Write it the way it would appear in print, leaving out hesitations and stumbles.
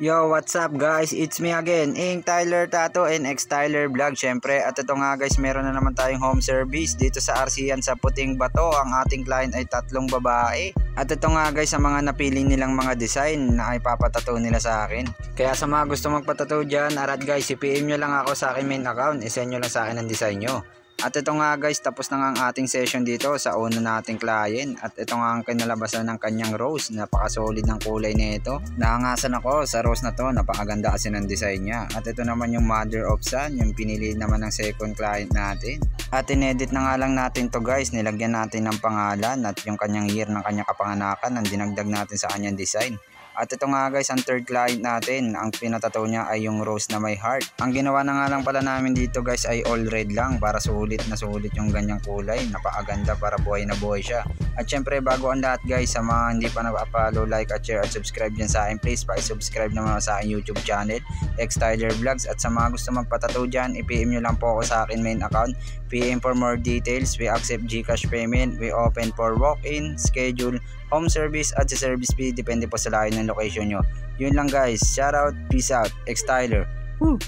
Yo, what's up guys? It's me again, Ing Tyler Tato and X Tyler Vlog. Syempre, at ito nga guys, meron na naman tayong home service dito sa RCan sa Puting Bato. Ang ating client ay 3 babae. At ito nga guys, sa mga napili nilang mga design na ipapatato nila sa akin. Kaya sa mga gusto magpatato dyan, arat guys, i-PM nyo lang ako sa akin main account. I-send nyo lang sa akin ang design nyo. At ito nga guys, tapos na nga ang ating session dito sa una nating client. At ito nga ang kinalabasan ng kanyang rose. Napaka-solid ng kulay nito. Naangasan ako sa rose na to. Napakaganda kasi ng design niya. At ito naman yung mother of sun. Yung pinili naman ng second client natin. At inedit na nga lang natin to guys. Nilagyan natin ng pangalan at yung kanyang year ng kanyang kapanganakan. Ang dinagdag natin sa kanyang design. At ito nga guys, ang third client natin, ang pinatato niya ay yung rose na may heart. Ang ginawa na nga lang pala namin dito guys ay all red lang para sulit na sulit yung ganyang kulay. Napakaganda para buhay na buhay siya. At syempre bago ang lahat guys, sa mga hindi pa nag-follow, like at share at subscribe dyan sa akin, please pa-subscribe naman sa akin YouTube channel, X Tyler Vlogs. At sa mga gusto magpatato dyan, i-PM nyo lang po ako sa akin main account. PM for more details. We accept GCash payment. We open for walk-in, schedule, home service at sa service fee. Depende po sa layo ng location nyo. Yun lang guys. Shout out. Peace out. X Tyler. Woo!